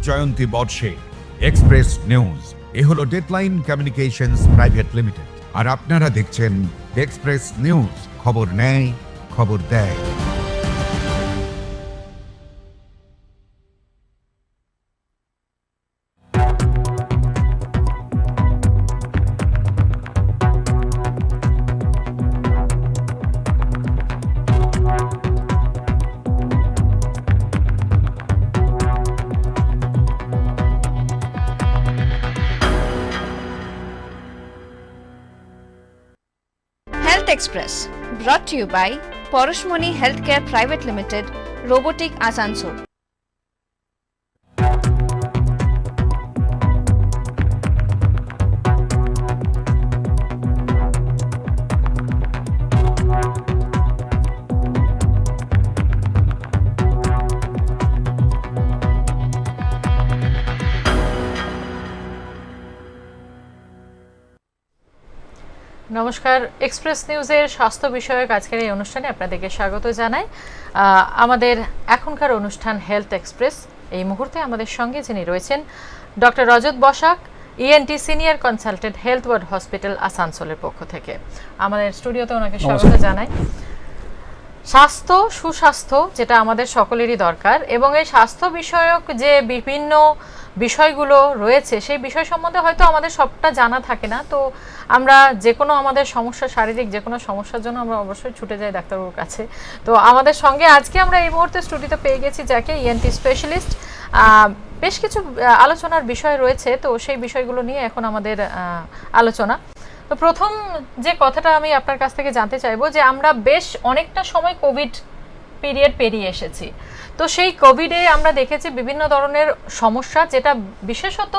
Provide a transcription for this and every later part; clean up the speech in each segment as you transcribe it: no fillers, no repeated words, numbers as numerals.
জয়ন্তী বর্ষে express news এ হলো deadline communications private limited, আর আপনারা দেখছেন এক্সপ্রেস নিউজ, খবর নেয় খবর দেয়। Health Express brought to you by Poroshmoni Healthcare Private Limited, Robotic Asansol. নমস্কার, এক্সপ্রেস নিউজের স্বাস্থ্য বিষয়ক আজকের এই অনুষ্ঠানে আপনাদেরকে স্বাগত জানাই। আমাদের এখনকার অনুষ্ঠান হেলথ এক্সপ্রেস। এই মুহূর্তে আমাদের সঙ্গে যিনি রয়েছেন doctor Rajat Basak, ENT senior consultant Health World Hospital আসানসোলের পক্ষ থেকে। আমাদের স্টুডিওতে ওনাকে স্বাগত জানাই। স্বাস্থ্য, সুস্বাস্থ্য যেটা আমাদের সকলেরই দরকার, এবং এই স্বাস্থ্য বিষয়ক যে বিভিন্ন বিষয়গুলো রয়েছে সেই বিষয় সম্বন্ধে হয়তো আমাদের সবটা জানা থাকে না। তো আমরা যে কোনো আমাদের সমস্যা, শারীরিক যে কোনো সমস্যার জন্য আমরা অবশ্যই ছুটে যাই ডাক্তারবাবুর কাছে। তো আমাদের সঙ্গে আজকে আমরা এই মুহূর্তে স্টুডিওতে পেয়ে গেছি যাকে ইএনটি স্পেশালিস্ট। বেশ কিছু আলোচনার বিষয় রয়েছে, তো সেই বিষয়গুলো নিয়ে এখন আমাদের আলোচনা। তো প্রথম যে কথাটা আমি আপনার কাছ থেকে জানতে চাইবো যে আমরা বেশ অনেকটা সময় কোভিড পিরিয়ড পেরিয়ে এসেছি। তো সেই কোভিডে আমরা দেখেছি বিভিন্ন ধরনের সমস্যা, যেটা বিশেষত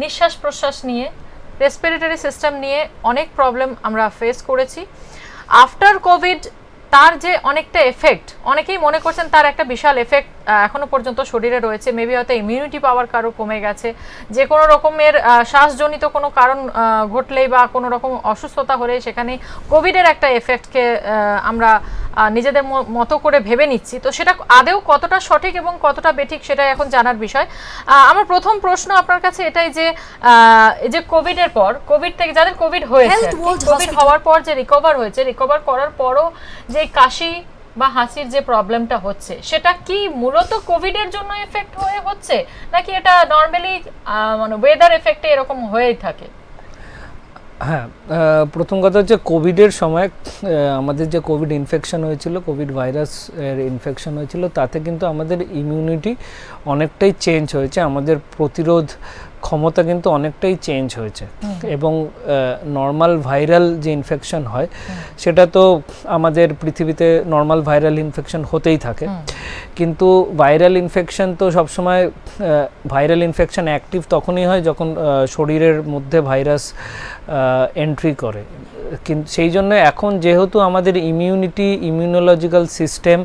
নিঃশ্বাস প্রশ্বাস নিয়ে, রেসপিরেটরি সিস্টেম নিয়ে অনেক প্রবলেম আমরা ফেস করেছি। আফটার কোভিড তার যে অনেকটা এফেক্ট, অনেকেই মনে করছেন তার একটা বিশাল এফেক্ট এখনো পর্যন্ত শরীরে রয়েছে। মেবি হয়তো ইমিউনিটি পাওয়ার কারো কমে গেছে, যে কোনো রকমের শ্বাসজনিত কোনো কারণ ঘটলেই বা কোনো রকম অসুস্থতা হলেই সেখানে কোভিডের একটা এফেক্টকে আমরা নিজেদের মতো করে ভেবে নিচ্ছি। তো সেটা আদেও কতটা সঠিক এবং কতটা বেঠিক সেটা এখন জানার বিষয়। আমার প্রথম প্রশ্ন আপনার কাছে এটাই যে এই যে কোভিডের পর, কোভিড থেকে যাদের কোভিড হয়েছে, কোভিড হওয়ার পর যে রিকভার হয়েছে, রিকভার করার পরও যে কাশি বা হাসির যে প্রবলেমটা হচ্ছে, সেটা কি মূলত কোভিডের জন্য এফেক্ট হয়ে হচ্ছে, নাকি এটা নর্মালি মানে ওয়েদার এফেক্টে এরকম হয়েই থাকে? হ্যাঁ, প্রথম কথা হচ্ছে কোভিডের সময় আমাদের যে কোভিড ইনফেকশন হয়েছিল, কোভিড ভাইরাস এর ইনফেকশন হয়েছিল, তাতে কিন্তু আমাদের ইমিউনিটি অনেকটাই চেঞ্জ হয়েছে, আমাদের প্রতিরোধ ক্ষমতা কিন্তু অনেকটাই চেঞ্জ হয়েছে। এবং নর্মাল ভাইরাল যে ইনফেকশন হয় সেটা তো আমাদের পৃথিবীতে নর্মাল ভাইরাল ইনফেকশন হতেই থাকে, কিন্তু ভাইরাল ইনফেকশন তো সবসময় ভাইরাল ইনফেকশন অ্যাক্টিভ তখনই হয় যখন শরীরের মধ্যে ভাইরাস এন্ট্রি করে। কিন্তু সেই জন্য এখন যেহেতু আমাদের ইমিউনোলজিক্যাল সিস্টেম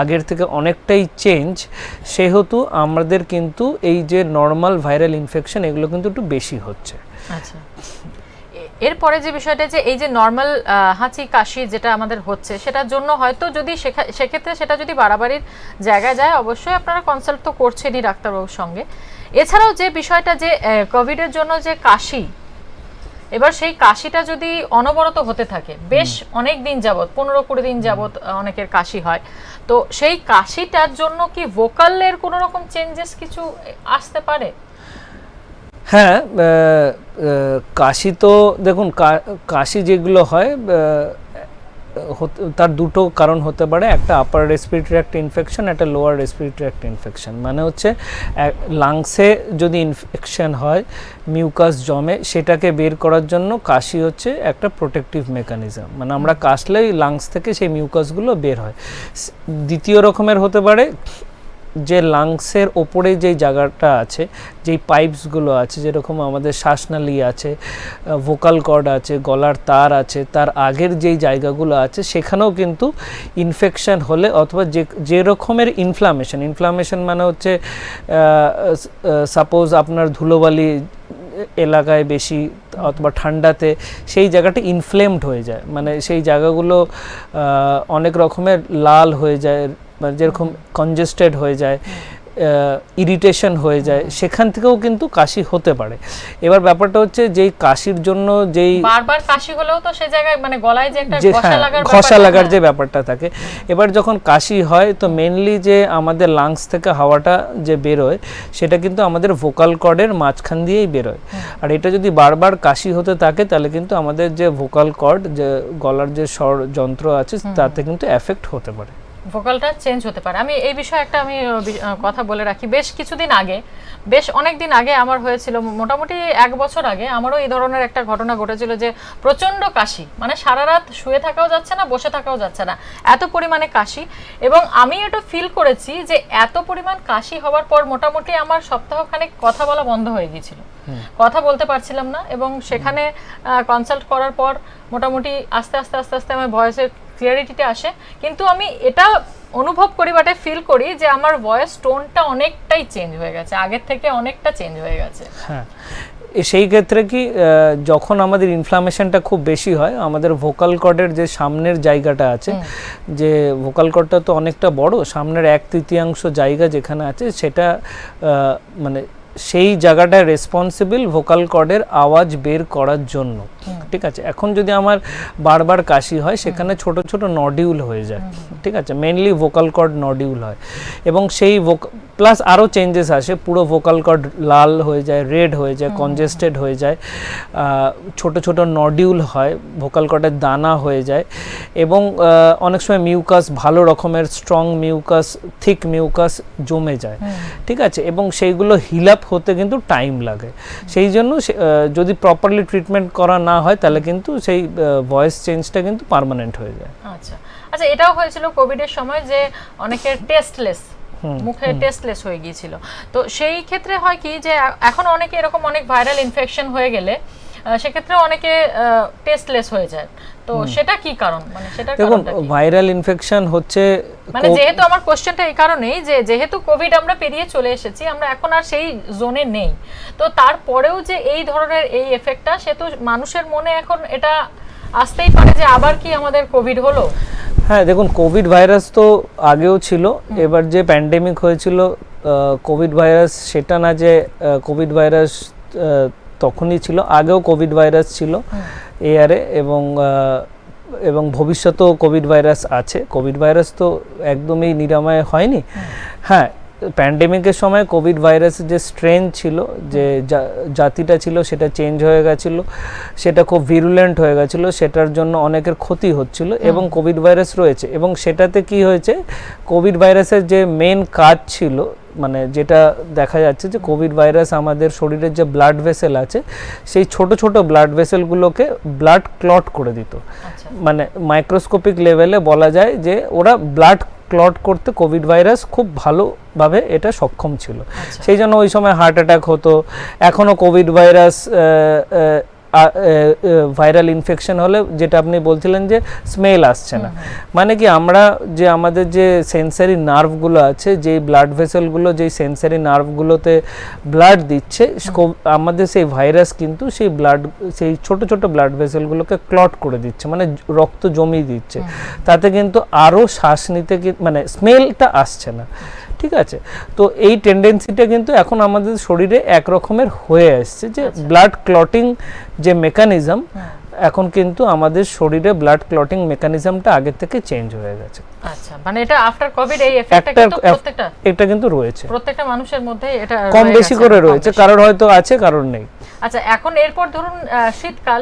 আগের থেকে অনেকটাই চেঞ্জ, সেহেতু আমাদের কিন্তু এই যে নর্মাল ভাইরাল ইনফেকশন এগুলো কিন্তু একটু বেশি হচ্ছে। আচ্ছা, এরপরে যে বিষয়টা যে এই যে নর্মাল হাঁচি কাশি যেটা আমাদের হচ্ছে, সেটার জন্য হয়তো যদি সেক্ষেত্রে সেটা যদি বাড়াবাড়ির জায়গায় যায়, অবশ্যই আপনারা কনসাল্ট তো করছেনই ডাক্তারবাবুর সঙ্গে। এছাড়াও যে বিষয়টা যে কোভিডের জন্য যে কাশি, এবার সেই কাশিটা যদি অনবরত হতে থাকে বেশ অনেক দিন যাবত, 15-20 দিন যাবত অনেকের কাশি হয়, তো সেই কাশিটার জন্য কি ভোকালের কোনো রকম চেঞ্জেস কিছু আসতে পারে? হ্যাঁ, কাশি তো দেখুন, কাশি যেগুলো হয় তার দুটো কারণ হতে পারে, একটা আপার রেসপিরেটরি ট্র্যাক্ট ইনফেকশন, একটা লোয়ার রেসপিরেটরি ট্র্যাক্ট ইনফেকশন। মানে হচ্ছে লাংসে যদি ইনফেকশন হয়, মিউকাস জমে, সেটাকে বের করার জন্য কাশি হচ্ছে একটা প্রোটেক্টিভ মেকানিজম, মানে আমরা কাশলেই লাংস থেকে সেই মিউকাসগুলো বের হয়। দ্বিতীয় রকমের হতে পারে যে লাংসের ওপরে যেই জায়গাটা আছে, যেই পাইপসগুলো আছে, যেরকম আমাদের শ্বাসনালী আছে, ভোকাল কর্ড আছে, গলার তার আছে, তার আগের যেই জায়গাগুলো আছে সেখানেও কিন্তু ইনফেকশন হলে অথবা যে রকমের ইনফ্লামেশন মানে হচ্ছে সাপোজ আপনার ধুলোবালি এলাকায় বেশি অথবা ঠান্ডাতে সেই জায়গাটা ইনফ্লেমড হয়ে যায়, মানে সেই জায়গাগুলো অনেক রকমের লাল হয়ে যায়, মানে যেরকম কনজেস্টেড হয়ে যায়, ইরিটেশন হয়ে যায়, সেখান থেকেও কিন্তু কাশি হতে পারে। এবার ব্যাপারটা হচ্ছে যেই কাশির জন্য যেই বারবার কাশি হলেও তো সেই জায়গায় মানে গলায় যে একটা ঘষা লাগার যে ব্যাপারটা থাকে, এবার যখন কাশি হয় তো মেনলি যে আমাদের লাংস থেকে হাওয়াটা যে বেরোয় সেটা কিন্তু আমাদের ভোকাল কর্ডের মাঝখান দিয়েই বেরোয়। আর এটা যদি বারবার কাশি হতে থাকে তাহলে কিন্তু আমাদের যে ভোকাল কর্ড, যে গলার যে স্বর যন্ত্র আছে তাতে কিন্তু এফেক্ট হতে পারে, ভোকালটা চেঞ্জ হতে পারে। আমি এই বিষয়ে একটা কথা বলে রাখি। বেশ কিছুদিন আগে, বেশ অনেক দিন আগে আমার হয়েছিল, মোটামুটি 1 বছর আগে আমারও এই ধরনের একটা ঘটনা ঘটেছিল যে প্রচণ্ড কাশি, মানে সারা রাত শুয়ে থাকাও যাচ্ছে না, বসে থাকাও যাচ্ছে না, এত পরিমাণে কাশি। এবং আমি এটা ফিল করেছি যে এত পরিমাণ কাশি হওয়ার পর মোটামুটি আমার সপ্তাহখানেক কথা বলা বন্ধ হয়ে গিয়েছিল, কথা বলতে পারছিলাম না। এবং সেখানে কনসাল্ট করার পর মোটামুটি আস্তে আস্তে আস্তে আস্তে আমার ভয়েসের ক্লিয়ারিটিটা আসে। কিন্তু আমি এটা অনুভব করি, বাটে ফিল করি যে আমার ভয়েস টোনটা অনেকটাই চেঞ্জ হয়ে গেছে, আগের থেকে অনেকটা চেঞ্জ হয়ে গেছে। হ্যাঁ, সেই ক্ষেত্রে কি যখন আমাদের ইনফ্লামেশনটা খুব বেশি হয়, আমাদের ভোকাল কর্ডের যে সামনের জায়গাটা আছে, যে ভোকাল কর্ডটা তো অনেকটা বড়, সামনের 1/3 জায়গা যেখানে আছে সেটা মানে সেই জায়গাটা রেসপন্সিবল ভোকাল কর্ডের আওয়াজ বের করার জন্য। ঠিক আছে, এখন যদি আমার বারবার কাশি হয় সেখানে ছোট ছোট নডিউল হয়ে যায়। ঠিক আছে, মেনলি ভোকাল কর্ড নডিউল হয় এবং সেই প্লাস আরও চেঞ্জেস আসে, পুরো ভোকাল কর্ড লাল হয়ে যায়, রেড হয়ে যায়, কনজেস্টেড হয়ে যায়, ছোট ছোট নডিউল হয়, ভোকাল কর্ডের দানা হয়ে যায় এবং অনেক সময় মিউকাস, ভালো রকমের স্ট্রং মিউকাস, থিক মিউকাস জমে যায়। ঠিক আছে, এবং সেইগুলো হিল আপ হতে কিন্তু টাইম লাগে। সেই জন্য যদি প্রপারলি ট্রিটমেন্ট করা না হয় তাহলে কিন্তু সেই ভয়েস চেঞ্জটা কিন্তু পার্মানেন্ট হয়ে যায়। আচ্ছা আচ্ছা, এটাও হয়েছিল কোভিডের সময় যে অনেকের টেস্টলেস, মুখে টেস্টলেস হয়ে গিয়েছিল। তো সেই ক্ষেত্রে হয় কি যে এখন অনেকে এরকম অনেক ভাইরাল ইনফেকশন হয়ে গেলে সেক্ষেত্রে অনেকে টেস্টলেস হয়ে যায়। তো সেটা কি কারণ, মানে সেটা দেখুন ভাইরাল ইনফেকশন হচ্ছে, মানে যেহেতু আমার কোশ্চেনটা এই কারণেই যে যেহেতু কোভিড আমরা পেরিয়ে চলে এসেছি, আমরা এখন আর সেই জোনে নেই, তো তারপরেও যে এই ধরনের এই এফেক্টটা, সে তো মানুষের মনে এখন এটা আসতেই পারে যে আবার কি আমাদের কোভিড হলো। হ্যাঁ দেখুন, কোভিড ভাইরাস তো আগেও ছিল, এবার যে প্যান্ডেমিক হয়েছিল কোভিড ভাইরাস, সেটা না যে কোভিড ভাইরাস তখনই ছিল, আগেও কোভিড ভাইরাস ছিল এয়ারে, এবং ভবিষ্যতেও কোভিড ভাইরাস আছে। কোভিড ভাইরাস তো একদমই নিরাময় হয়নি। হ্যাঁ, প্যান্ডেমিকের সময় কোভিড ভাইরাসের যে স্ট্রেন ছিল, যে জাতিটা ছিল, সেটা চেঞ্জ হয়ে গেছিলো, সেটা খুব ভিরুলেন্ট হয়ে গেছিলো, সেটার জন্য অনেকের ক্ষতি হচ্ছিল এবং কোভিড ভাইরাস রয়েছে। এবং সেটাতে কি হয়েছে, কোভিড ভাইরাসের যে মেন কাজ ছিল, মানে যেটা দেখা যাচ্ছে যে কোভিড ভাইরাস আমাদের শরীরের যে ব্লাড ভেসেল আছে, সেই ছোট ছোট ব্লাড ভেসেলগুলোকে ব্লাড ক্লট করে দিত। মানে মাইক্রোস্কোপিক লেভেলে বলা যায় যে ওরা ব্লাড ক্লট করতে কোভিড ভাইরাস খুব ভালোভাবে এটা সক্ষম ছিল। সেই জন্য ওই সময় হার্ট অ্যাটাক হতো। এখনও কোভিড ভাইরাস ভাইরাল ইনফেকশন হলে, যেটা আপনি বলছিলেন যে স্মেল আসছে না, মানে কি আমরা যে আমাদের যে সেন্সারি নার্ভগুলো আছে, যেই ব্লাড ভেসেলগুলো যেই সেন্সারি নার্ভগুলোতে ব্লাড দিচ্ছে, আমাদের সেই ভাইরাস কিন্তু সেই ছোট ছোট ব্লাড ভেসেলগুলোকে ক্লট করে দিচ্ছে, মানে রক্ত জমিয়ে দিচ্ছে। তাতে কিন্তু আরও শ্বাস নিতে মানে স্মেলটা আসছে না। ঠিক আছে, তো এই টেন্ডেন্সিটা কিন্তু এখন আমাদের শরীরে একরকমের হয়ে আসছে, যে ব্লাড ক্লটিং যে মেকানিজম, এখন কিন্তু আমাদের শরীরে ব্লাড ক্লটিং মেকানিজমটা আগের থেকে চেঞ্জ হয়ে গেছে। আচ্ছা, মানে এটা আফটার কোভিড এই এফেক্টটা কিন্তু এটা কিন্তু রয়েছে, প্রত্যেকটা মানুষের মধ্যে এটা কম বেশি করে রয়েছে, কারণ হয়তো আছে, কারণ নেই। আচ্ছা, এখন এরপর ধরুন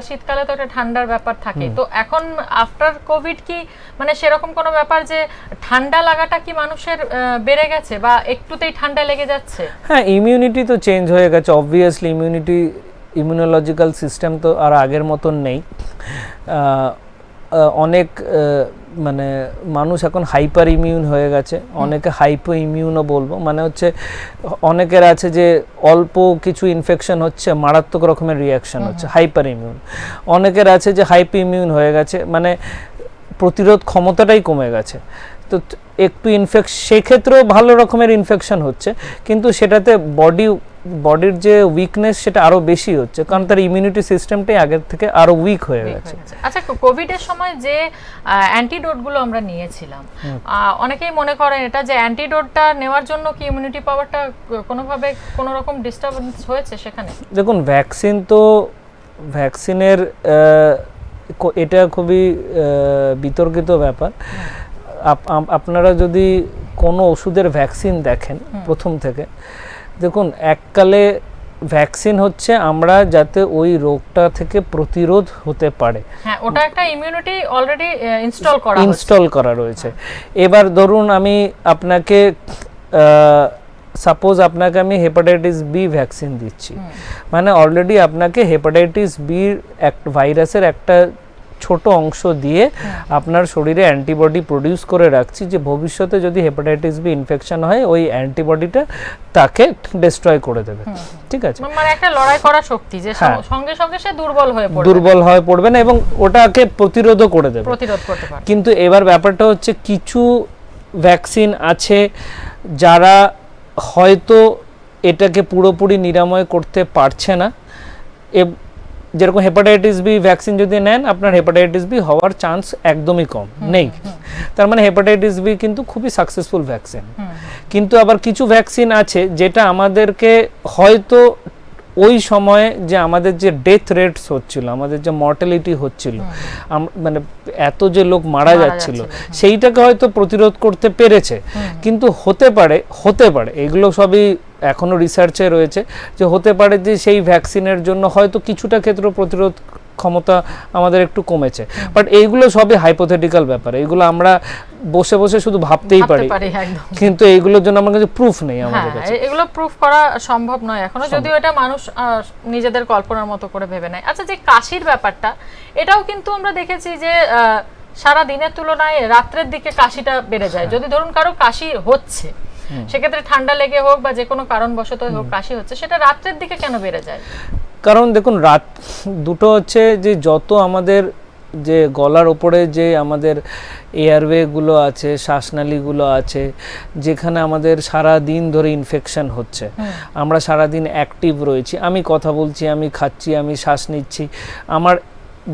শীতকালে তো একটা ঠান্ডার ব্যাপার থাকে, তো এখন আফটার কোভিড কি মানে সেরকম কোনো ব্যাপার যে ঠান্ডা লাগাটা কি মানুষের বেড়ে গেছে বা একটুতেই ঠান্ডা লেগে যাচ্ছে? হ্যাঁ, ইমিউনিটি তো চেঞ্জ হয়ে গেছে অবভিয়াসলি। ইমিউনোলজিক্যাল সিস্টেম তো আর আগের মতন নেই। অনেক মানে মানুষ এখন হাইপার ইমিউন হয়ে গেছে, অনেকে হাইপো ইমিউনও বলবো, মানে হচ্ছে অনেকের আছে যে অল্প কিছু ইনফেকশন হচ্ছে মারাত্মক রকমের রিয়াকশন হচ্ছে, হাইপার ইমিউন। অনেকের আছে যে হাইপো ইমিউন হয়ে গেছে, মানে প্রতিরোধ ক্ষমতাটাই কমে গেছে। তো একটু সেক্ষেত্রেও ভালো রকমের ইনফেকশন হচ্ছে, কিন্তু সেটাতে বডি বডির যে উইকনেস সেটা আরো বেশি হচ্ছে, কারণ তার ইমিউনিটি সিস্টেমটাই আগের থেকে আরো উইক হয়ে গেছে। আচ্ছা, কোভিড এর সময় যে অ্যান্টিডোট গুলো আমরা নিয়েছিলাম, অনেকেই মনে করেন এটা যে অ্যান্টিডোটটা নেওয়ার জন্য কি ইমিউনিটি পাওয়ারটা কোনোভাবে কোনো রকম ডিস্টারবেন্স হয়েছে সেখানে? দেখুন, ভ্যাকসিনের এটা খুবই বিতর্কিত ব্যাপার। আপনারা যদি কোনো ওষুধের ভ্যাকসিন দেখেন প্রথম থেকে, দেখুন এককালে ভ্যাকসিন হচ্ছে আমরা যাতে ওই রোগটা থেকে প্রতিরোধ হতে পারে, হ্যাঁ, ওটা একটা ইমিউনিটি অলরেডি ইনস্টল করা রয়েছে। এবার ধরুন আমি আপনাকে সাপোজ আপনাকে আমি হেপাটাইটিস বি ভ্যাকসিন দিচ্ছি, মানে অলরেডি আপনাকে হেপাটাইটিস বি ভাইরাসের একটা ছোট অংশ দিয়ে আপনার শরীরে অ্যান্টিবডি প্রডিউস করে রাখছি, যে ভবিষ্যতে যদি হেপাটাইটিস বি ইনফেকশন হয় ওই অ্যান্টিবডিটা তাকে ডিস্ট্রয় করে দেবে। ঠিক আছে, মানে একটা লড়াই করার শক্তি, যে সঙ্গে সঙ্গে সে দুর্বল হয়ে পড়বে না এবং ওটাকে প্রতিরোধ করতে পারে। কিন্তু এবার ব্যাপারটা হচ্ছে কিছু ভ্যাকসিন আছে যারা হয়তো এটাকে পুরোপুরি নিরাময় করতে পারছে না। যেরকম হেপাটাইটিস বি ভ্যাকসিন যদি নেন, আপনার হেপাটাইটিস বি হওয়ার চান্স একদমই কম নেই। তার মানে হেপাটাইটিস বি কিন্তু খুবই সাকসেসফুল ভ্যাকসিন। কিন্তু আবার কিছু ভ্যাকসিন আছে যেটা আমাদেরকে হয়তো ওই সময়ে যে আমাদের যে ডেথ রেটস হচ্ছিল, আমাদের যে মর্টালিটি হচ্ছিল, মানে এত যে লোক মারা যাচ্ছিল, সেইটাকে হয়তো প্রতিরোধ করতে পেরেছে। কিন্তু হতে পারে এগুলো সবই এখনো রিসার্চে রয়েছে, যে হতে পারে যে সেই ভ্যাকসিনের জন্য হয়তো কিছুটা ক্ষেত্রে প্রতিরোধ ক্ষমতা আমাদের একটু কমেছে। বাট এইগুলো সবই হাইপোথেটিক্যাল ব্যাপার, এগুলো আমরা বসে বসে শুধু ভাবতেই পারি, কিন্তু এইগুলোর জন্য আমার কাছে প্রুফ নেই আমাদের কাছে। এগুলো প্রুফ করা সম্ভব নয় এখনো, যদিও এটা মানুষ নিজেদের কল্পনার মতো করে ভেবে নেয়। আচ্ছা, যে কাশির ব্যাপারটা, এটাও কিন্তু আমরা দেখেছি যে সারা দিনের তুলনায় রাত্রের দিকে কাশিটা বেড়ে যায়। যদি ধরুন কারো কাশি হচ্ছে, সেক্ষেত্রে ঠান্ডা লেগে হোক বা যে কোনো কারণবশত হোক কাশি হচ্ছে, সেটা রাত্রের দিকে কেন বেড়ে যায়? কারণ দেখুন, রাত দুটো হচ্ছে যে যত আমাদের যে গলার ওপরে যে আমাদের এয়ারওয়েগুলো আছে, শ্বাসনালীগুলো আছে, যেখানে আমাদের সারা দিন ধরে ইনফেকশন হচ্ছে, আমরা সারা দিন অ্যাক্টিভ রয়েছি, আমি কথা বলছি, আমি খাচ্ছি, আমি শ্বাস নিচ্ছি, আমার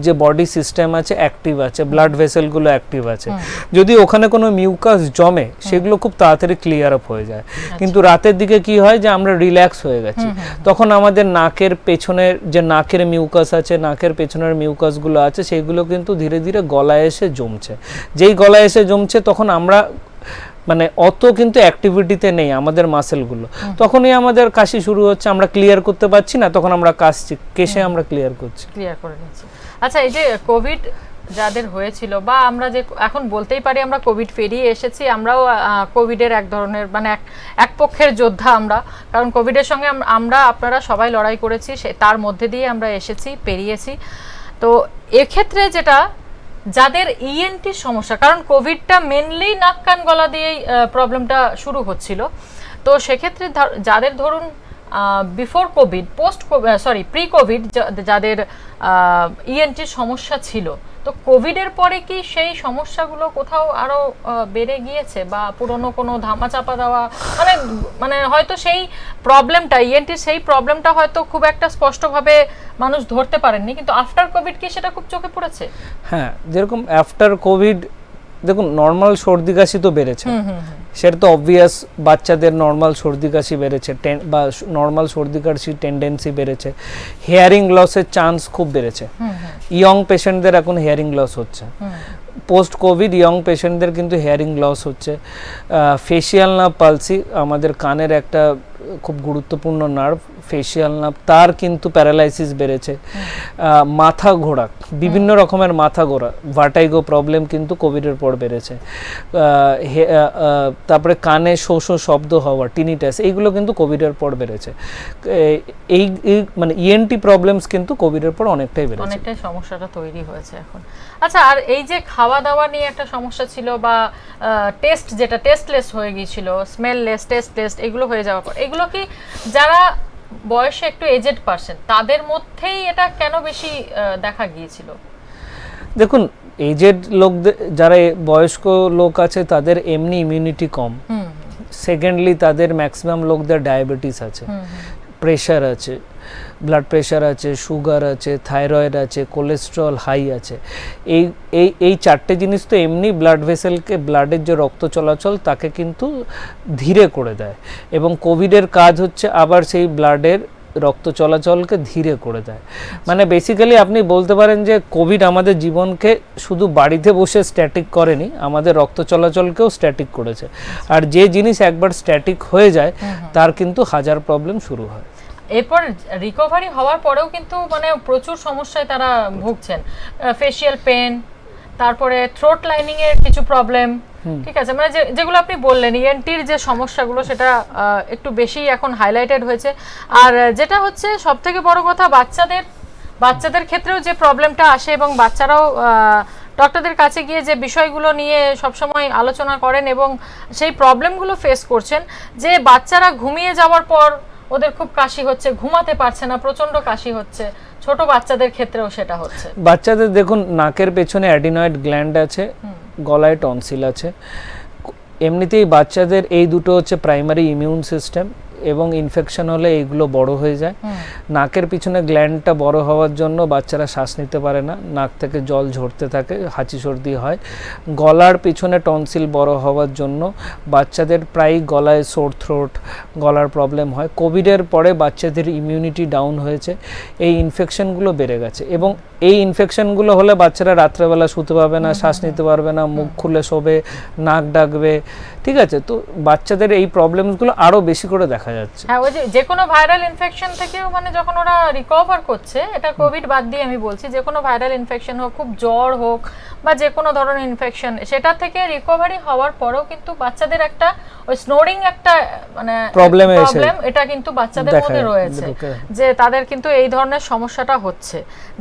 যে বডি সিস্টেম আছে অ্যাক্টিভ আছে, ব্লাড ভেসেলগুলো অ্যাক্টিভ আছে। যদি ওখানে কোনো মিউকাস জমে, সেগুলো খুব তাড়াতাড়ি ক্লিয়ার আপ হয়ে যায়। কিন্তু রাতের দিকে কি হয়, যে আমরা রিল্যাক্স হয়ে গেছি, তখন আমাদের নাকের পেছনের যে নাকের মিউকাস আছে, নাকের পেছনের মিউকাসগুলো আছে, সেইগুলো কিন্তু ধীরে ধীরে গলায় এসে জমছে। যেই গলায় এসে জমছে, তখন আমরা মানে অত কিন্তু অ্যাক্টিভিটিতে নেই আমাদের মাসেলগুলো, তখনই আমাদের কাশি শুরু হচ্ছে, আমরা ক্লিয়ার করতে পারছি না, তখন আমরা কাশছি, কেশে আমরা ক্লিয়ার করে নিচ্ছি। আচ্ছা, এই যে কোভিড যাদের হয়েছিল, বা আমরা যে এখন বলতেই পারি আমরা কোভিড পেরিয়ে এসেছি, আমরাও কোভিডের এক ধরনের মানে এক পক্ষের যোদ্ধা আমরা, কারণ কোভিডের সঙ্গে আপনারা সবাই লড়াই করেছি, তার মধ্যে দিয়ে আমরা এসেছি, পেরিয়েছি। তো এক্ষেত্রে যেটা যাদের ইএনটির সমস্যা, কারণ কোভিডটা মেনলি নাক কান গলা দিয়েই প্রবলেমটা শুরু হচ্ছিল, তো সেক্ষেত্রে যাদের ধরুন বিফোর কোভিড, প্রি কোভিড যাদের ইএনটির সমস্যা ছিল, তো কোভিডের পরে কি সেই সমস্যাগুলো কোথাও আরো বেড়ে গিয়েছে, বা পুরনো কোনো ধামাচাপা দেওয়া, মানে হয়তো সেই প্রবলেমটা, ইএনটির সেই প্রবলেমটা হয়তো খুব একটা স্পষ্টভাবে মানুষ ধরতে পারেননি, কিন্তু আফটার কোভিড কি সেটা খুব চোখে পড়েছে? হ্যাঁ, যেরকম আফটার কোভিড দেখুন নর্মাল সর্দি কাশি তো বেড়েছে, সেটা তো অবভিয়াস, বাচ্চাদের নর্মাল সর্দি কাশি বেড়েছে, বা নর্মাল সর্দি কাশির টেন্ডেন্সি বেড়েছে, হেয়ারিং লসের চান্স খুব বেড়েছে, ইয়ং পেশেন্টদের এখন হেয়ারিং লস হচ্ছে, পোস্ট কোভিড ইয়ং পেশেন্টদের কিন্তু হেয়ারিং লস হচ্ছে, ফেশিয়াল নার্ভ পালসি, আমাদের কানের একটা খুব গুরুত্বপূর্ণ নার্ভ, ফেশিয়াল নার্ভ, তার কিন্তু প্যারালাইসিস বেড়েছে, মাথা ঘোরা, বিভিন্ন রকমের মাথা ঘোরা, ভার্টাইগো প্রবলেম কিন্তু কোভিডের পর বেড়েছে, তারপরে কানে শো শো শব্দ হওয়া, টিনিটাস, এইগুলো কিন্তু কোভিডের পর বেড়েছে। এই মানে ইএনটি প্রবলেমস কিন্তু কোভিডের পর অনেকটাই বেড়েছে, অনেকটাই সমস্যাটা তৈরি হয়েছে এখন। আচ্ছা, আর এই যে খাওয়া দাওয়া নিয়ে একটা সমস্যা ছিল, বা টেস্ট যেটা টেস্টলেস হয়ে গিয়েছিল, স্মেললেস, টেস্টলেস, এগুলো হয়ে যাওয়ার পর, এগুলো কি যারা বয়সে একটু এজেড পারসন তাদের মধ্যেই এটা কেন বেশি দেখা গিয়েছিল? দেখুন, এজেড লোকদের, যারা বয়স্ক লোক আছে, তাদের এমনি ইমিউনিটি কম, সেকেন্ডলি তাদের ম্যাক্সিমাম লোকদের ডায়াবেটিস আছে, প্রেশার আছে, ব্লাড প্রেশার আছে, সুগার আছে, থাইরয়েড আছে, কোলেস্ট্রল হাই আছে। এই এই এই চারটে জিনিস তো এমনি ব্লাড ভেসেলকে, ব্লাডের যে রক্ত চলাচল তাকে কিন্তু ধীরে করে দেয়, এবং কোভিডের কাজ হচ্ছে আবার সেই ব্লাডের রক্ত চলাচলকে ধীরে করে দেয়। মানে বেসিক্যালি আপনি বলতে পারেন যে কোভিড আমাদের জীবনকে শুধু বাড়িতে বসে স্ট্যাটিক করেনি, আমাদের রক্ত চলাচলকেও স্ট্যাটিক করেছে। আর যে জিনিস একবার স্ট্যাটিক হয়ে যায় তার কিন্তু হাজার প্রবলেম শুরু হয়। এরপর রিকভারি হওয়ার পরেও কিন্তু মানে প্রচুর সমস্যায় তারা ভুগছেন, ফেশিয়াল পেন, তারপরে থ্রোট লাইনিং এর কিছু প্রবলেম, ঠিক আছে, মানে যেগুলো আপনি বললেন ইএনটির যে সমস্যাগুলো সেটা একটু বেশি এখন হাইলাইটেড হয়েছে। আর যেটা হচ্ছে সবথেকে বড় কথা, বাচ্চাদের ক্ষেত্রেও যে প্রবলেমটা আসে, এবং বাচ্চারাও ডক্টরদের কাছে গিয়ে যে বিষয়গুলো নিয়ে সবসময় আলোচনা করেন এবং সেই প্রবলেমগুলো ফেস করছেন, যে বাচ্চারা ঘুমিয়ে যাওয়ার পর ওদের খুব কাশি হচ্ছে, ঘুমাতে পারছে না, প্রচন্ড কাশি হচ্ছে, ছোট বাচ্চাদের ক্ষেত্রেও সেটা হচ্ছে। বাচ্চাদের দেখুন নাকের পেছনে অ্যাডিনয়েড গ্ল্যান্ড আছে, গলায় টনসিল আছে। এমনিতেই বাচ্চাদের এই দুটো হচ্ছে প্রাইমারি ইমিউন সিস্টেম, এবং ইনফেকশন হলে এইগুলো বড় হয়ে যায়। নাকের পিছনে গ্ল্যান্ডটা বড় হওয়ার জন্য বাচ্চারা শ্বাস নিতে পারে না, নাক থেকে জল ঝরতে থাকে, হাঁচি সর্দি হয়। গলার পিছনে টনসিল বড় হওয়ার জন্য বাচ্চাদের প্রায় গলায় সোর থ্রোট, গলার প্রবলেম হয়। কোভিডের পরে বাচ্চাদের ইমিউনিটি ডাউন হয়েছে, এই ইনফেকশনগুলো বেড়ে গেছে, এবং এই ইনফেকশনগুলো হলে বাচ্চারা রাত্রেবেলা শুতে পারবে না, শ্বাস নিতে পারবে না, মুখ খুলে শোবে, নাক ডাকবে, ঠিক আছে। তো বাচ্চাদের এই প্রবলেমসগুলো আরও বেশি করে দেখা যাচ্ছে। হ্যাঁ, ওই যে কোনো ভাইরাল ইনফেকশন থেকেও মানে যখন ওরা রিকভার করছে, এটা কোভিড বাদ দিয়ে আমি বলছি, যে কোনো ভাইরাল ইনফেকশন হোক, খুব জ্বর হোক বা যে কোনো ধরনের ইনফেকশন, সেটা থেকে রিকভারি হওয়ার পরেও কিন্তু বাচ্চাদের একটা ওই স্নোরিং একটা মানে প্রবলেম, এটা কিন্তু বাচ্চাদের মধ্যে রয়েছে, যে তাদের কিন্তু এই ধরনের সমস্যাটা হচ্ছে,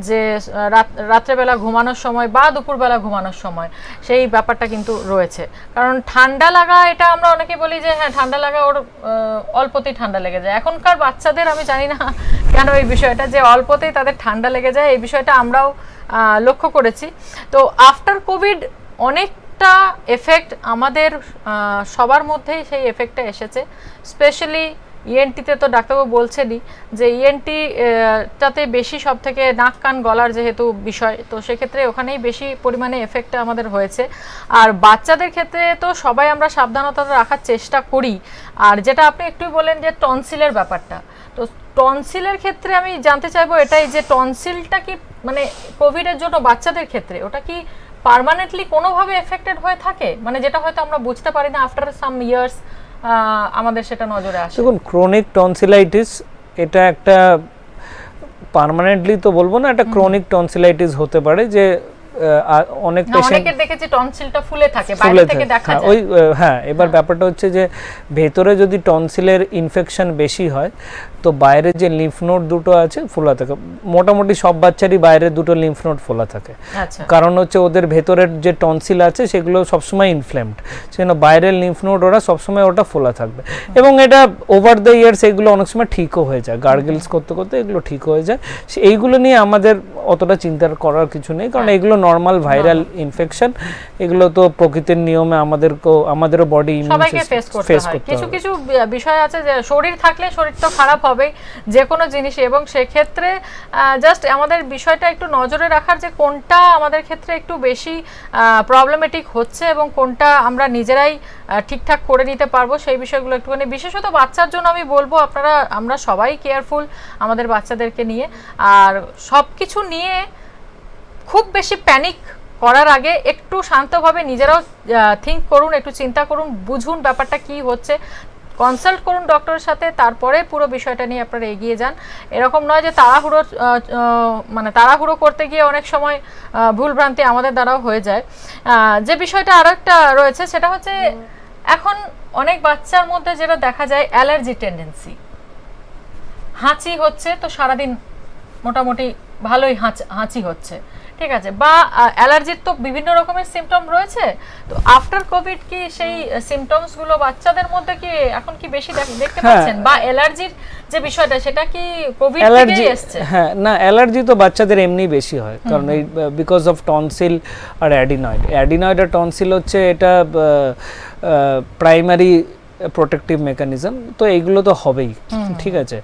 যে রাত্রেবেলা ঘুমানোর সময় বা দুপুরবেলা ঘুমানোর সময় সেই ব্যাপারটা কিন্তু রয়েছে। কারণ ঠান্ডা লাগা, এটা আমরা অনেকে বলি যে হ্যাঁ ঠান্ডা লাগা, ওর অল্পতেই ঠান্ডা লেগে যায়। এখনকার বাচ্চাদের আমি জানি না কেন এই বিষয়টা, যে অল্পতেই তাদের ঠান্ডা লেগে যায়, এই বিষয়টা আমরাও লক্ষ্য করেছি। তো আফটার কোভিড অনেকটা এফেক্ট আমাদের সবার মধ্যেই সেই এফেক্টটা এসেছে। স্পেশালি ইএনটিতে তো ডাক্তারবাবু বলছেনই যে ইএনটিটাতে বেশি, সব থেকে নাক কান গলার যেহেতু বিষয়, তো সেক্ষেত্রে ওখানেই বেশি পরিমাণে এফেক্টটা আমাদের হয়েছে। আর বাচ্চাদের ক্ষেত্রে তো সবাই আমরা সাবধানতা রাখার চেষ্টা করি। আর যেটা আপনি একটু বলেন যে টনসিলের ব্যাপারটা, তো টনসিলের ক্ষেত্রে আমি জানতে চাইবো এটাই, যে টনসিলটা কি মানে কোভিডের জন্য বাচ্চাদের ক্ষেত্রে ওটা কি পার্মানেন্টলি কোনোভাবে এফেক্টেড হয়ে থাকে, মানে যেটা হয়তো আমরা বুঝতে পারি না, আফটার সাম ইয়ার্স আমাদের সেটা নজরে আসে? দেখুন, ক্রনিক টনসিলাইটিস এটা একটা পার্মানেন্টলি তো বলবো না, একটা ক্রনিক টনসিলাইটিস হতে পারে, যে অনেক পেশেন্টের দেখেছি টনসিলটা ফুলে থাকে, বাইরে থেকে দেখা যায়। ওই হ্যাঁ, এবার ব্যাপারটা হচ্ছে যে ভেতরে যদি টনসিলের ইনফেকশন বেশি হয়, তো বাইরে যে লিম্ফ নোড দুটো আছে ফোলা থাকে। মোটামুটি সব বাচ্চারই বাইরে দুটো লিম্ফ নোড ফোলা থাকে, কারণ হচ্ছে ওদের ভেতরের যে টনসিল আছে সেগুলো সবসময় ইনফ্লেমড, সেজন্য বাইরের লিম্ফ নোড ওরা সবসময় ওটা ফোলা থাকবে। এবং এটা ওভার দ্য ইয়ার্স এগুলো অনেক সময় ঠিকও হয়ে যায়, গার্গেলস করতে করতে এগুলো ঠিক হয়ে যায়। এইগুলো নিয়ে আমাদের অতটা চিন্তা করার কিছু নেই, কারণ এগুলো নর্মাল ভাইরাল ইনফেকশন, এগুলো তো প্রকৃতির নিয়মে আমাদেরও বডি সবাইকে ফেস করতে হয়। কিছু কিছু বিষয় আছে যে শরীর থাকলে শরীর তো খারাপ হবে যে কোনো জিনিস, এবং সেক্ষেত্রে জাস্ট আমাদের বিষয়টা একটু নজরে রাখার, যে কোনটা আমাদের ক্ষেত্রে একটু বেশি প্রবলেমেটিক হচ্ছে এবং কোনটা আমরা নিজেরাই ঠিকঠাক করে নিতে পারবো, সেই বিষয়গুলো একটুখানি, বিশেষত বাচ্চার জন্য আমি বলবো আমরা সবাই কেয়ারফুল আমাদের বাচ্চাদেরকে নিয়ে। আর সব কিছু নিয়ে খুব বেশি প্যানিক করার আগে একটু শান্তভাবে নিজেরাও থিঙ্ক করুন, একটু চিন্তা করুন, বুঝুন ব্যাপারটা কি হচ্ছে, কনসাল্ট করুন ডক্টরের সাথে, তারপরে পুরো বিষয়টা নিয়ে আপনারা এগিয়ে যান। এরকম নয় যে তাড়াহুড়ো করতে গিয়ে অনেক সময় ভুলভ্রান্তি আমাদের দ্বারাও হয়ে যায়। যে বিষয়টা আরো একটা রয়েছে, সেটা হচ্ছে এখন অনেক বাচ্চার মধ্যে যেটা দেখা যায় অ্যালার্জি টেন্ডেন্সি, হাঁচি হচ্ছে তো সারাদিন মোটামুটি ভালোই হাঁচি হচ্ছে, ঠিক আছে, বা অ্যালার্জির তো বিভিন্ন রকমের সিমটম রয়েছে। তো আফটার কোভিড কি সেই সিমটমস গুলো বাচ্চাদের মধ্যে কি এখন কি বেশি দেখতে পাচ্ছেন, বা অ্যালার্জির যে বিষয়টা সেটা কি কোভিড থেকেই এসেছে? হ্যাঁ, না, অ্যালার্জি তো বাচ্চাদের এমনি বেশি হয়, কারণ এই বিকজ অফ টনসিল আর অ্যাডিনয়েড আর টনসিল হচ্ছে এটা প্রাইমারি প্রোটেক্টিভ মেকানিজম, তো এইগুলো তো হবেই, ঠিক আছে।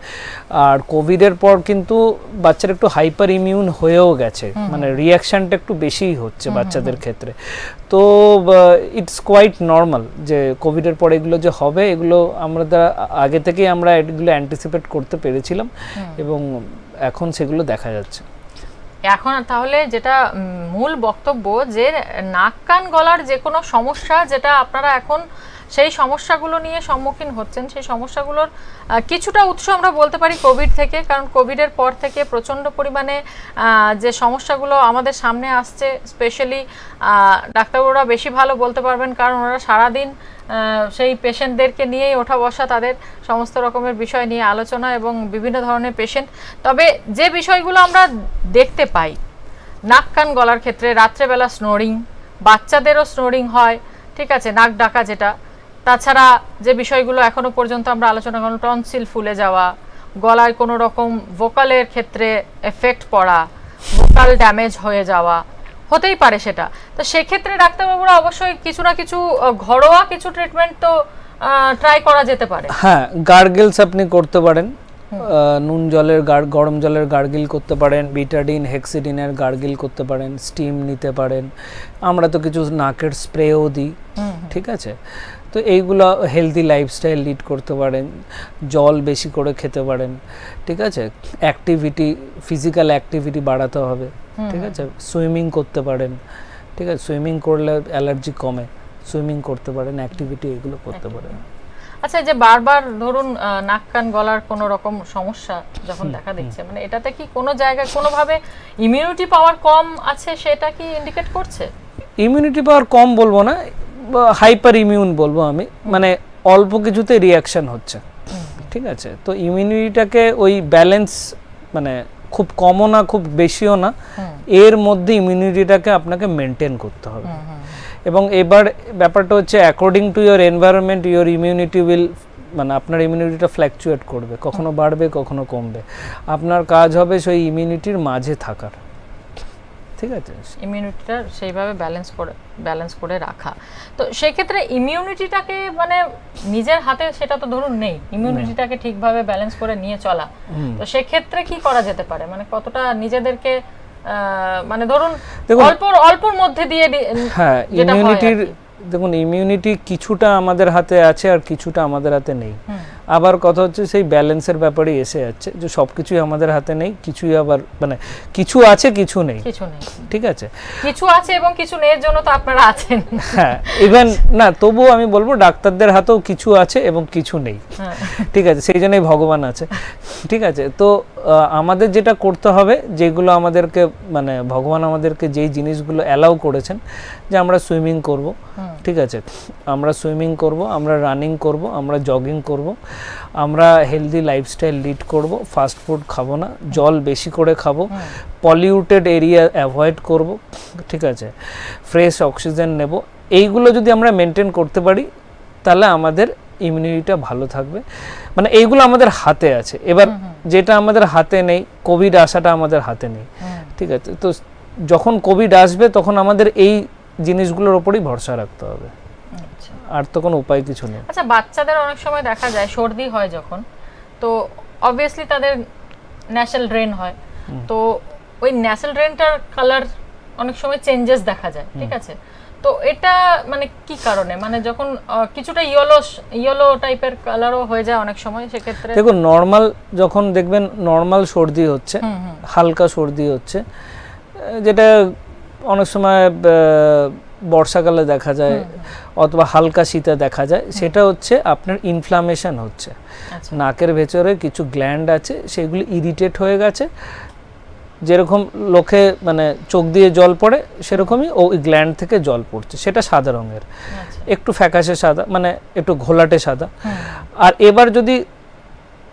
আর কোভিডের পর কিন্তু বাচ্চারা একটু হাইপার ইমিউন হয়েও গেছে, মানে রিয়াকশানটা একটু বেশিই হচ্ছে বাচ্চাদের ক্ষেত্রে। তো ইটস কোয়াইট নর্মাল যে কোভিডের পর এগুলো যে হবে, এগুলো আমরা আগে থেকেই আমরা এগুলো অ্যান্টিসিপেট করতে পেরেছিলাম এবং এখন সেগুলো দেখা যাচ্ছে। এখন তাহলে যেটা মূল বক্তব্য, যে নাক কান গলার যে কোনো সমস্যা যেটা আপনারা এখন সেই সমস্যাগুলো নিয়ে সম্মুখীন হচ্ছেন, সেই সমস্যাগুলোর কিছুটা উৎস আমরা বলতে পারি কোভিড থেকে, কারণ কোভিডের পর থেকে প্রচণ্ড পরিমাণে যে সমস্যাগুলো আমাদের সামনে আসছে, স্পেশালি ডাক্তারবাবুরা বেশি ভালো বলতে পারবেন, কারণ ওরা সারাদিন সেই পেশেন্টদেরকে নিয়েই ওঠা বসা, তাদের সমস্ত রকমের বিষয় নিয়ে আলোচনা এবং বিভিন্ন ধরনের পেশেন্ট। তবে যে বিষয়গুলো আমরা দেখতে পাই নাক কান গলার ক্ষেত্রে, রাত্রেবেলা স্নোরিং, বাচ্চাদেরও স্নোরিং হয়, ঠিক আছে, নাক ডাকা যেটা, তাছাড়া যে বিষয়গুলো এখনো পর্যন্ত আমরা আলোচনা করলাম, টনসিল ফুলে যাওয়া, গলায় কোনো রকম ভোকালের ক্ষেত্রে এফেক্ট পড়া, ভোকাল ড্যামেজ হয়ে যাওয়া হতেই পারে সেটা। তো সেক্ষেত্রে ডাক্তারবাবুরা অবশ্যই কিছু না কিছু ঘরোয়া কিছু ট্রিটমেন্ট তো ট্রাই করা যেতে পারে। হ্যাঁ, গার্গেলস আপনি করতে পারেন, নুন জলের গরম জলের গার্গিল করতে পারেন, বিটাডিন হেক্সিডিনের গার্গিল করতে পারেন, স্টিম নিতে পারেন। আমরা তো কিছু নাকের স্প্রেও দিই, ঠিক আছে। তো এইগুলো হেলদি লাইফস্টাইল লিড করতে পারেন, জল বেশি করে খেতে পারেন, ঠিক আছে। অ্যাক্টিভিটি, ফিজিক্যাল অ্যাক্টিভিটি বাড়াতে হবে, ঠিক আছে। সুইমিং করতে পারেন, ঠিক আছে, সুইমিং করলে অ্যালার্জি কমে, সুইমিং করতে পারেন, অ্যাক্টিভিটি এগুলো করতে পারেন। আচ্ছা, যে বারবার ধরুন নাক কান গলার কোনো রকম সমস্যা যখন দেখা দিচ্ছে, মানে এটাতে কি কোনো জায়গায় কোনোভাবে ইমিউনিটি পাওয়ার কম আছে, সেটা কি ইন্ডিকেট করছে? ইমিউনিটি পাওয়ার কম বলবো না, হাইপার ইমিউন বলবো আমি, মানে অল্প কিছুতে রিয়াকশন হচ্ছে, ঠিক আছে। তো ইমিউনিটিটাকে ওই ব্যালেন্স, মানে খুব কমও না খুব বেশিও না, এর মধ্যে ইমিউনিটিটাকে আপনাকে মেনটেন করতে হবে। এবং এবার ব্যাপারটা হচ্ছে according to your environment your immunity will, মানে আপনার ইমিউনিটিটা ফ্ল্যাকচুয়েট করবে, কখনো বাড়বে কখনো কমবে। আপনার কাজ হবে সেই ইমিউনিটির মাঝে থাকার, ঠিক আছে, ইমিউনিটিটা সেইভাবে ব্যালেন্স করে রাখা। তো সেক্ষেত্রে ইমিউনিটিটাকে মানে নিজের হাতে সেটা তো ধরুন নেই, ইমিউনিটিটাকে ঠিকভাবে ব্যালেন্স করে নিয়ে চলা, তো সেক্ষেত্রে কি করা যেতে পারে? মানে কতটা নিজেদেরকে মানে ধরুন অল্পর মধ্যে দিয়ে, হ্যাঁ, ইমিউনিটির দেখুন ইমিউনিটি কিছুটা আমাদের হাতে আছে আর কিছুটা আমাদের হাতে নেই। আবার কথা হচ্ছে সেই ব্যালেন্সের ব্যাপারে এসে যাচ্ছে যে সবকিছুই আমাদের হাতে নেই, কিছুই আবার মানে কিছু আছে কিছু নেই, ঠিক আছে, কিছু আছে এবং কিছু নেই, এর জন্য তো আপনারা আছেন। হ্যাঁ, ইভেন না, তবুও আমি বলবো ডাক্তারদের হাতেও কিছু আছে এবং কিছু নেই, ঠিক আছে, সেই জন্যই ভগবান আছে, ঠিক আছে। তো আমাদের যেটা করতে হবে, যেগুলো আমাদেরকে মানে ভগবান আমাদেরকে যেই জিনিসগুলো অ্যালাউ করেছেন, যে আমরা সুইমিং করব, ঠিক আছে, আমরা সুইমিং করব, আমরা রানিং করব, আমরা জগিং করব, আমরা হেলদি লাইফস্টাইল লিড করব, ফাস্ট ফুড খাবো না, জল বেশি করে খাবো, পলিউটেড এরিয়া অ্যাভয়েড করব, ঠিক আছে, ফ্রেশ অক্সিজেন নেব। এইগুলো যদি আমরা মেনটেন করতে পারি তাহলে আমাদের ইমিউনিটিটা ভালো থাকবে, মানে এইগুলো আমাদের হাতে আছে। এবার যেটা আমাদের হাতে নেই, কোভিড আসাটা আমাদের হাতে নেই, ঠিক আছে। তো যখন কোভিড আসবে তখন আমাদের এই জিনিসগুলোর উপরই ভরসা রাখতে হবে, আর তো কোনো উপায় কিছু নেই। আচ্ছা, বাচ্চাদের অনেক সময় দেখা যায় সর্দি হয় যখন, তো অবভিয়াসলি তাদের ন্যাসাল ড্রেন হয়, তো ওই ন্যাসাল ড্রেনটার কালার অনেক সময় চেঞ্জেস দেখা যায়, ঠিক আছে। তো এটা মানে কি কারণে, মানে যখন কিছুটা ইয়েলো টাইপের কালারও হয়ে যায় অনেক সময়, সেক্ষেত্রে দেখুন নর্মাল যখন দেখবেন নর্মাল সর্দি হচ্ছে, হালকা সর্দি হচ্ছে, যেটা অনেক সময় বর্ষাকালে দেখা যায় অথবা হালকা শীতে দেখা যায়, সেটা হচ্ছে আপনার ইনফ্লামেশন হচ্ছে, নাকের ভেতরে কিছু গ্ল্যান্ড আছে সেগুলি ইরিটেট হয়ে গেছে, যেরকম লোকে মানে চোখ দিয়ে জল পড়ে সেরকমই ওই গ্ল্যান্ড থেকে জল পড়ছে, সেটা সাদা রঙের, একটু ফ্যাকাশে সাদা, মানে একটু ঘোলাটে সাদা। আর এবার যদি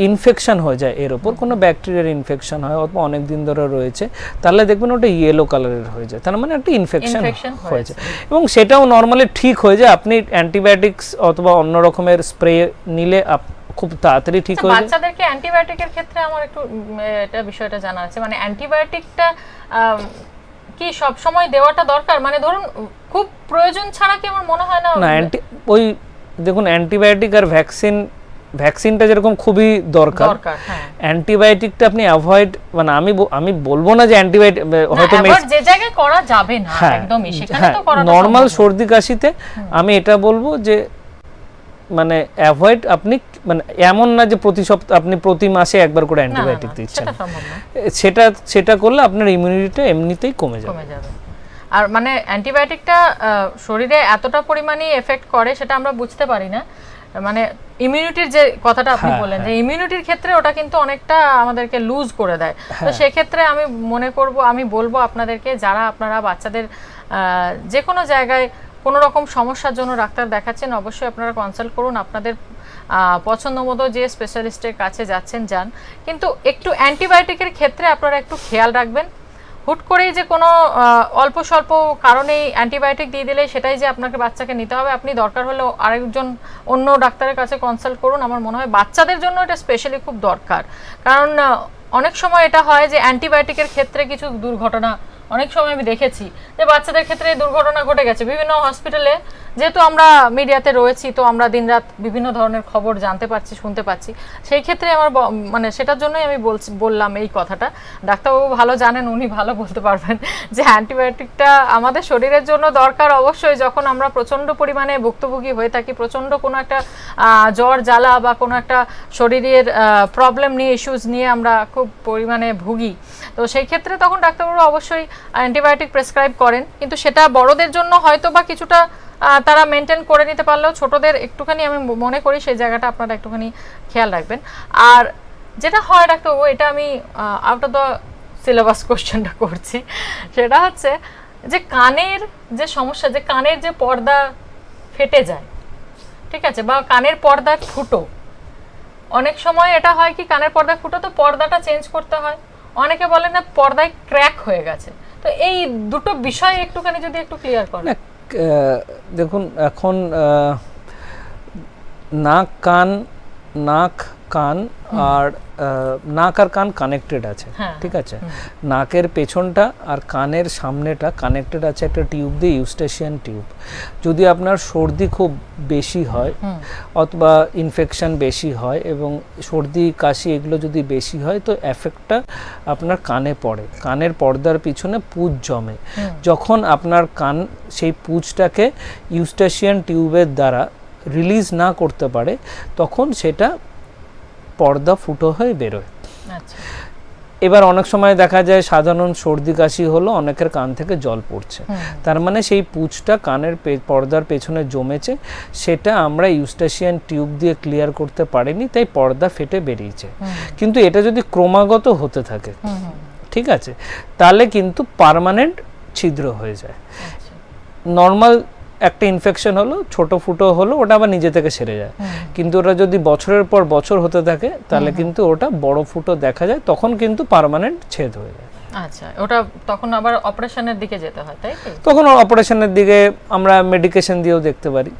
ইনফেকশন হয়ে যায়, এর ওপর কোনো ব্যাকটেরিয়ার ইনফেকশন হয় অথবা অনেক দিন ধরে রয়েছে, তাহলে দেখবেন ওটা ইয়েলো কালারের হয়ে যায়, তার মানে একটা ইনফেকশন হয়েছে, এবং সেটাও নর্মালি ঠিক হয়ে যায়। আপনি অ্যান্টিবায়োটিক্স অথবা অন্য রকমের স্প্রে নিলে খুব তাড়াতাড়ি ঠিক হয়ে যায়। বাচ্চাদেরকে অ্যান্টিবায়োটিকের ক্ষেত্রে আমার একটু এটা বিষয়টা জানা আছে, মানে অ্যান্টিবায়োটিকটা কি সব সময় দেওয়াটা দরকার, মানে ধরুন খুব প্রয়োজন ছাড়া কি আমার মনে হয় না। না, ওই দেখুন অ্যান্টিবায়োটিক আর ভ্যাকসিনটা যেরকম খুবই দরকার, হ্যাঁ, অ্যান্টিবায়োটিকটা আপনি অ্যাভয়েড, মানে আমি বলবো না যে অ্যান্টিবায়োটিক হয়তো যে জায়গায় করা যাবে না একদমই সেখানে তো করাটা নরমাল সম্ভব। সর্দি কাশিতে আমি এটা বলবো যে মানে অ্যাভয়েড, আপনি মানে এমন না যে প্রতি সপ্তাহ আপনি প্রতি মাসে একবার করে অ্যান্টিবায়োটিক দিচ্ছেন, সেটা সম্ভব না, সেটা করলে আপনার ইমিউনিটিটা এমনিতেই কমে যাবে। আর মানে অ্যান্টিবায়োটিকটা শরীরে এতটা পরিমাণে এফেক্ট করে সেটা আমরা বুঝতে পারি না, মানে ইমিউনিটির যে কথাটা আপনি বললেন যে ইমিউনিটির ক্ষেত্রে ওটা কিন্তু অনেকটা আমাদেরকে লুজ করে দেয়। তো সেক্ষেত্রে আমি বলবো আপনাদেরকে, যারা আপনারা বাচ্চাদের যে কোনো জায়গায় কোনো রকম সমস্যার জন্য ডাক্তার দেখাচ্ছেন, অবশ্যই আপনারা কনসাল্ট করুন, আপনাদের পছন্দ মতো যে স্পেশালিস্টের কাছে যাচ্ছেন যান, কিন্তু একটু অ্যান্টিবায়োটিকের ক্ষেত্রে আপনারা একটু খেয়াল রাখবেন। হুট করেই যে কোনো অল্প স্বল্প কারণেই অ্যান্টিবায়োটিক দিয়ে দিলে সেটাই যে আপনাকে বাচ্চাকে নিতে হবে, আপনি দরকার হলে আরেকজন অন্য ডাক্তারের কাছে কনসাল্ট করুন। আমার মনে হয় বাচ্চাদের জন্য এটা স্পেশালি খুব দরকার, কারণ অনেক সময় এটা হয় যে অ্যান্টিবায়োটিকের ক্ষেত্রে কিছু দুর্ঘটনা, অনেক সময় আমি দেখেছি যে বাচ্চাদের ক্ষেত্রে দুর্ঘটনা ঘটে গেছে বিভিন্ন হসপিটালে। যেহেতু আমরা মিডিয়াতে রয়েছি, তো আমরা দিনরাত বিভিন্ন ধরনের খবর জানতে পারছি, শুনতে পাচ্ছি। সেই ক্ষেত্রে আমার মানে সেটার জন্যই আমি বললাম এই কথাটা। ডাক্তারবাবু ভালো জানেন, উনি ভালো বলতে পারবেন যে অ্যান্টিবায়োটিকটা আমাদের শরীরের জন্য দরকার অবশ্যই, যখন আমরা প্রচণ্ড পরিমাণে ভুক্তভোগী হয়ে থাকি, প্রচণ্ড কোনো একটা জ্বর জ্বালা বা কোনো একটা শরীরের প্রবলেম নিয়ে, ইস্যুস নিয়ে আমরা খুব পরিমাণে ভুগি। তো সেই ক্ষেত্রে তখন ডাক্তারবাবু অবশ্যই অ্যান্টিবায়োটিক প্রেসক্রাইব করেন, কিন্তু সেটা বড়দের জন্য হয়তো বা কিছুটা তারা মেনটেন করে নিতে পারলেও ছোটদের একটুখানি আমি মনে করি সেই জায়গাটা আপনারা একটুখানি খেয়াল রাখবেন। আর যেটা হয় ডাক্তারবাবু, এটা আমি আউট অফ দ্য সিলেবাস কোশ্চেনটা করছি, সেটা হচ্ছে যে কানের যে সমস্যা, যে কানের যে পর্দা ফেটে যায়, ঠিক আছে, বা কানের পর্দা ফুটো, অনেক সময় এটা হয় কি কানের পর্দা ফুটো তো পর্দাটা চেঞ্জ করতে হয়, অনেকে বলে না পর্দায় ক্র্যাক হয়ে গেছে। তো এই দুটো বিষয় একটুখানি যদি একটু ক্লিয়ার করেন। দেখুন এখন নাক কান আর নাক আর কান কানেক্টেড আছে, ঠিক আছে, নাকের পেছনটা আর কানের সামনেটা কানেক্টেড আছে একটা টিউব দিয়ে, ইউস্টেশিয়ান টিউব। যদি আপনার সর্দি খুব বেশি হয় অথবা ইনফেকশন বেশি হয় এবং সর্দি কাশি এগুলো যদি বেশি হয়, তো এফেক্টটা আপনার কানে পড়ে, কানের পর্দার পিছনে পুঁজ জমে। যখন আপনার কান সেই পুঁজটাকে ইউস্টেশিয়ান টিউবের দ্বারা রিলিজ না করতে পারে, তখন সেটা পর্দা ফুটো হয়ে বেরোয়। এবার অনেক সময় দেখা যায় সাধারণ সর্দি কাশি হলো, অনেকের কান থেকে জল পড়ছে, তার মানে সেই পুঁজটা কানের পর্দার পেছনে জমেছে, সেটা আমরা ইউস্টেশিয়ান টিউব দিয়ে ক্লিয়ার করতে পারিনি, তাই পর্দা ফেটে বেরিয়েছে। কিন্তু এটা যদি ক্রমাগত হতে থাকে, ঠিক আছে, তাহলে কিন্তু পার্মানেন্ট ছিদ্র হয়ে যায়। নর্মাল একটা ইনফেকশন হলো, ছোট ফুটো হলো, ওটা আবার নিজে থেকে সেরে যায়, কিন্তু ওটা যদি বছরের পর বছর হতে থাকে তাহলে কিন্তু ওটা বড় ফুটো দেখা যায়, তখন কিন্তু পার্মানেন্ট ছেদ হয়ে যায়। আচ্ছা, ওটা তখন আবার অপারেশনের দিকে যেতে হয়, তাই কি? তখন অপারেশনের দিকে আমরা মেডিকেশন দিয়েও দেখতে পারি,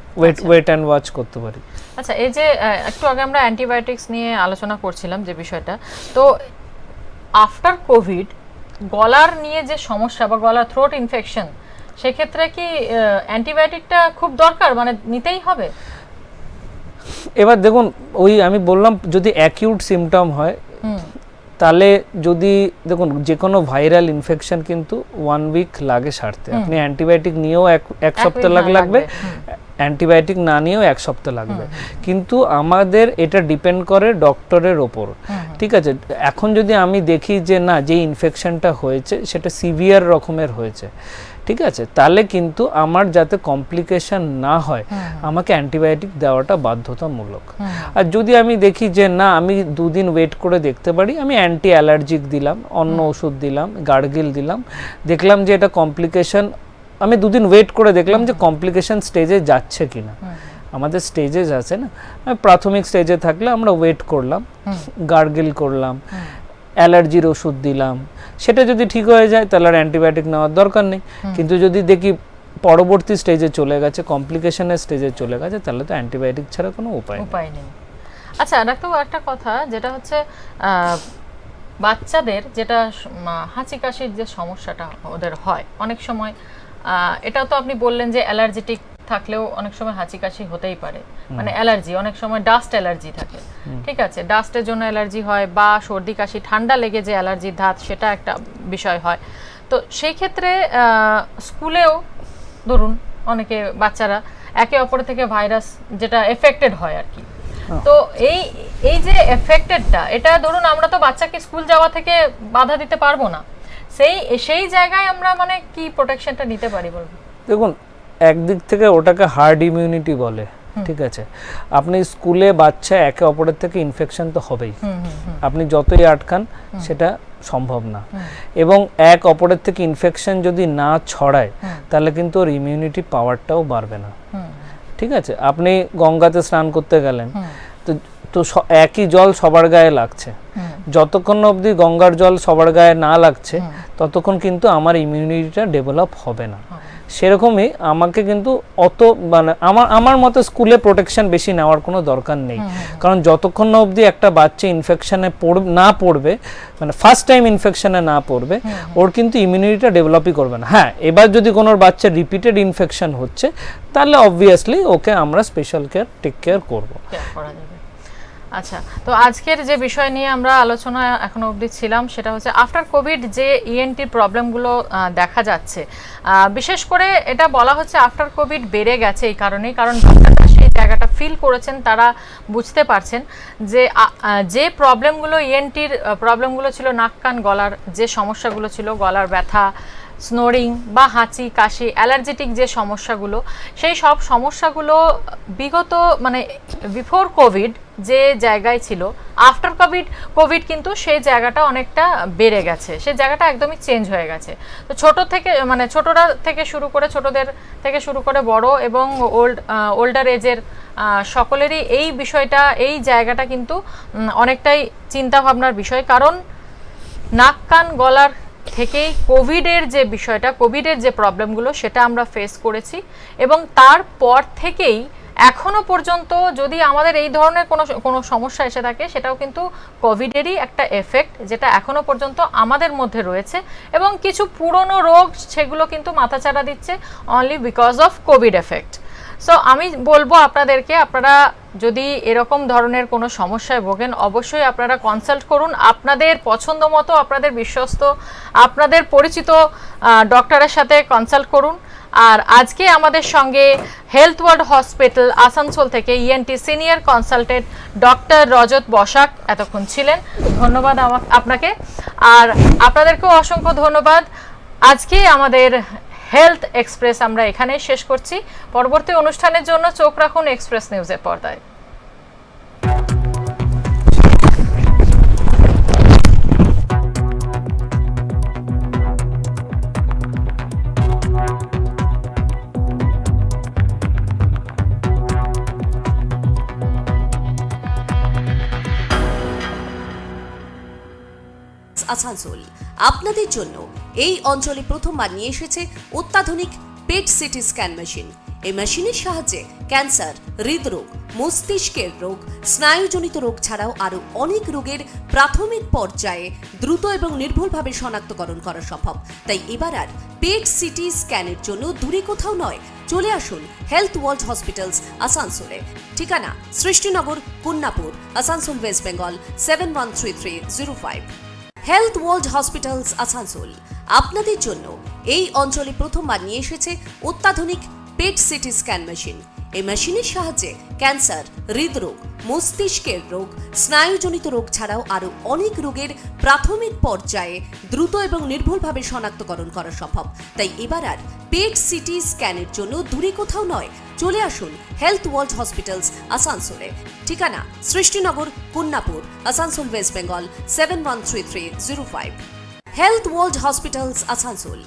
ওয়েট অ্যান্ড ওয়াচ করতে পারি। আচ্ছা, এই যে একটু আগে আমরা অ্যান্টিবায়োটিক্স নিয়ে আলোচনা করছিলাম যে বিষয়টা, তো আফটার কোভিড গলার নিয়ে যে সমস্যা বা গলার থ্রোট ইনফেকশন, সেক্ষেত্রে কি অ্যান্টিবায়োটিকটা খুব দরকার, মানে নিতেই হবে? এবার দেখুন, ওই আমি বললাম যদি অ্যাকিউট সিমটম হয়, তাহলে যদি দেখুন যে কোনো ভাইরাল ইনফেকশন কিন্তু 1 উইক লাগে সারতে, আপনি অ্যান্টিবায়োটিক নিয়েও এক সপ্তাহ লাগবে, অ্যান্টিবায়োটিক না নিয়েও 1 সপ্তাহ লাগবে, কিন্তু আমাদের এটা ডিপেন্ড করে ডক্টরের ওপর, ঠিক আছে। এখন যদি আমি দেখি যে না, যে ইনফেকশনটা হয়েছে সেটা সিভিয়ার রকমের হয়েছে, ঠিক আছে, তাহলে কিন্তু আমার যাতে কমপ্লিকেশন না হয় আমাকে অ্যান্টিবায়োটিক দেওয়াটা বাধ্যতামূলক। আর যদি আমি দেখি যে না, আমি 2 দিন ওয়েট করে দেখতে পারি, আমি অ্যান্টি অ্যালার্জিক দিলাম, অন্য ওষুধ দিলাম, গার্গিল দিলাম, দেখলাম যে এটা কমপ্লিকেশন, আমি 2 দিন ওয়েট করে দেখলাম যে কমপ্লিকেশন স্টেজে যাচ্ছে কিনা। আমাদের স্টেজেস আছে না, প্রাথমিক স্টেজে থাকলে আমরা ওয়েট করলাম, গার্গিল করলাম, অ্যালার্জির ওষুধ দিলাম, সেটা যদি ঠিক হয়ে যায় তাহলে আর অ্যান্টিবায়োটিক নেওয়ার দরকার নেই। কিন্তু যদি দেখি পরবর্তী স্টেজে চলে গেছে, কমপ্লিকেশনের স্টেজে চলে গেছে, তাহলে তো অ্যান্টিবায়োটিক ছাড়া কোনো উপায় নেই। আচ্ছা ডাক্তারবাবু, একটা কথা, যেটা হচ্ছে বাচ্চাদের যেটা হাঁচি কাশির যে সমস্যাটা ওদের হয় অনেক সময়, এটাও তো আপনি বললেন যে অ্যালার্জেটিক থাকলেও অনেক সময় হাঁচি কাশি হতেই পারে, মানে অ্যালার্জি, অনেক সময় ডাস্ট অ্যালার্জি থাকে, ঠিক আছে, ডাস্টের জন্য অ্যালার্জি হয়, বা সর্দি কাশি ঠান্ডা লেগে যে অ্যালার্জির ধাত সেটা একটা বিষয় হয়। তো সেই ক্ষেত্রে স্কুলেও ধরুন অনেকে বাচ্চারা একে অপরের থেকে ভাইরাস যেটা এফেক্টেড হয় আর কি, তো এই এই যে এফেক্টেডটা, এটা ধরুন আমরা তো বাচ্চাকে স্কুল যাওয়া থেকে বাধা দিতে পারবো না, সেই জায়গায় আমরা মানে কি প্রোটেকশনটা নিতে পারি বলবো? দেখুন, একদিক থেকে ওটাকে হার্ড ইমিউনিটি বলে, ঠিক আছে। আপনি স্কুলে বাচ্চা একে অপরের থেকে ইনফেকশন তো হবেই, আপনি যতই আটকান সেটা সম্ভব না, এবং এক অপরের থেকে ইনফেকশন যদি না ছড়ায় তাহলে কিন্তু ওর ইমিউনিটি পাওয়ারটাও বাড়বে না, ঠিক আছে। আপনি গঙ্গাতে স্নান করতে গেলেন, তো একই জল সবার গায়ে লাগছে, যতক্ষণ অবধি গঙ্গার জল সবার গায়ে না লাগছে ততক্ষণ কিন্তু আমার ইমিউনিটিটা ডেভেলপ হবে না। সেরকমই আমাকে কিন্তু অত মানে আমার মতে স্কুলে প্রোটেকশন বেশি নেওয়ার কোনো দরকার নেই, কারণ যতক্ষণ না অবধি একটা বাচ্চা ইনফেকশনে না পড়বে, মানে ফার্স্ট টাইম ইনফেকশনে না পড়বে, ওর কিন্তু ইমিউনিটিটা ডেভেলপই করবে না। হ্যাঁ, এবার যদি কোনো বাচ্চা রিপিটেড ইনফেকশন হচ্ছে তাহলে অবভিয়াসলি ওকে আমরা স্পেশাল কেয়ার টেক কেয়ার করবো। আচ্ছা, তো আজকের যে বিষয় নিয়ে আমরা আলোচনা এখনো অবধি ছিলাম সেটা হচ্ছে আফটার কোভিড যে ইএনটি প্রবলেমগুলো দেখা যাচ্ছে, বিশেষ করে এটা বলা হচ্ছে আফটার কোভিড বেড়ে গেছে এই কারণেই, কারণ সেই জায়গাটা ফিল করেছেন, তারা বুঝতে পারছেন যে প্রবলেমগুলো ইএনটির প্রবলেমগুলো ছিল, নাক কান গলার যে সমস্যাগুলো ছিল, গলার ব্যথা, স্নোরিং বা হাঁচি কাশি, অ্যালার্জেটিক যে সমস্যাগুলো, সেই সব সমস্যাগুলো বিগত মানে বিফোর কোভিড যে জায়গায় ছিল, আফটার কোভিড কিন্তু সেই জায়গাটা অনেকটা বেড়ে গেছে, সেই জায়গাটা একদমই চেঞ্জ হয়ে গেছে। তো ছোটরা থেকে শুরু করে, ছোটদের থেকে শুরু করে বড় এবং ওল্ডার এজের সকলেরই এই বিষয়টা, এই জায়গাটা কিন্তু অনেকটাই চিন্তা ভাবনার বিষয়, কারণ নাক কান গলার থেকেই কোভিডের যে বিষয়টা, কোভিডের যে প্রবলেমগুলো সেটা আমরা ফেস করেছি, এবং তারপর থেকেই এখনো পর্যন্ত যদি আমাদের এই ধরনের কোনো সমস্যা এসে থাকে, সেটাও কিন্তু কোভিডেরই একটা এফেক্ট, যেটা এখনো পর্যন্ত আমাদের মধ্যে রয়েছে, এবং কিছু পুরনো রোগ সেগুলো কিন্তু মাথাচাড়া দিচ্ছে only because of Covid effect. So আমি বলবো আপনাদেরকে, আপনারা যদি এরকম ধরনের কোনো সমস্যায় ভোগেন, অবশ্যই আপনারা কনসাল্ট করুন আপনাদের পছন্দ মতো, আপনাদের বিশ্বস্ত, আপনাদের পরিচিত ডক্টরের সাথে কনসাল্ট করুন। আর আজকে আমাদের সঙ্গে হেলথ ওয়ার্ল্ড হসপিটাল আসানসোল থেকে ENT senior consultant doctor Rajat Basak এতক্ষণ ছিলেন। ধন্যবাদ আপনাকে, আর আপনাদেরকেও অসংখ্য ধন্যবাদ। আজকে আমাদের হেলথ এক্সপ্রেস আমরা এখানে শেষ করছি। পরবর্তী অনুষ্ঠানের জন্য চোখ রাখুন এক্সপ্রেস নিউজের পর্দায়। আসানসোল আপনাদের জন্য এই অঞ্চলে প্রথমবার নিয়ে এসেছে অত্যাধুনিক পেট সিটি স্ক্যান মেশিন। এই মেশিনের সাহায্যে ক্যান্সার, হৃদরোগ, মস্তিষ্কের রোগ, স্নায়ুজনিত রোগ ছাড়াও আরও অনেক রোগের প্রাথমিক পর্যায়ে দ্রুত এবং নির্ভুলভাবে শনাক্তকরণ করা সম্ভব। তাই এবার আর পেট সিটি স্ক্যানের জন্য দূরে কোথাও নয়, চলে আসুন হেলথ ওয়ার্ল্ড হসপিটালস আসানসোলে। ঠিকানা Srishtinagar, Kunnapur, Asansol, West Bengal 713305। Health World Hospitals Asansol আপনাদের জন্য এই অঞ্চলে প্রথমবার নিয়ে এসেছে অত্যাধুনিক পেট সিটি স্ক্যান মেশিন। এই মেশিনের সাহায্যে ক্যান্সার, হৃদরোগ, মস্তিষ্কের রোগ, স্নায়ুজনিত রোগ ছাড়াও আরও অনেক রোগের প্রাথমিক পর্যায়ে দ্রুত এবং নির্ভুলভাবে শনাক্তকরণ করা সম্ভব। তাই এবার আর পেট সিটি স্ক্যানের জন্য দূরে কোথাও নয়, চলে আসুন হেলথ ওয়ার্ল্ড হসপিটালস আসানসোলে। ঠিকানা Srishtinagar, Kunnapur, Asansol, West Bengal 713305। Health World Hospitals Asansol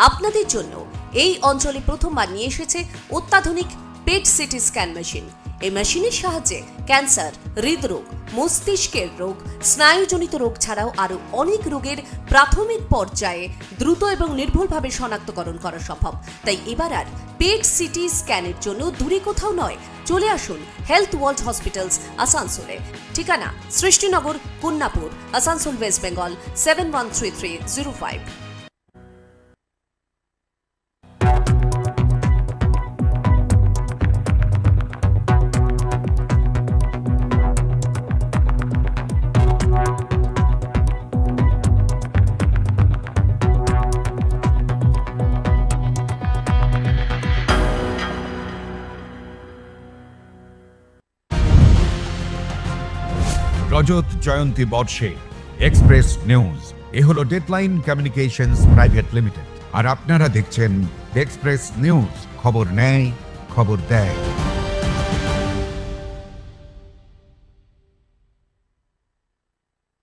আপনাদের জন্য এই অঞ্চলে প্রথমবার নিয়ে এসেছে অত্যাধুনিক পেট সিটি স্ক্যান মেশিন। এই মেশিনের সাহায্যে ক্যান্সার, হৃদরোগ, মস্তিষ্কের রোগ, স্নায়ুজনিত রোগ ছাড়াও আরও অনেক রোগের প্রাথমিক পর্যায়ে দ্রুত এবং নির্ভুলভাবে শনাক্তকরণ করা সম্ভব। তাই এবার আর পেট সিটি স্ক্যানের জন্য দূরে কোথাও নয়, চলে আসুন হেলথ ওয়ার্ল্ড হসপিটালস আসানসোলে। ঠিকানা সৃষ্টিনগর, কুন্নাপুর, আসানসোল, ওয়েস্ট বেঙ্গল 713305। রজত জয়ন্তী বর্ষে এক্সপ্রেস নিউজ এ হলো ডেডলাইন কমিউনিকেশনস প্রাইভেট লিমিটেড, আর আপনারা দেখছেন এক্সপ্রেস নিউজ, খবর নেয় খবর দেয়।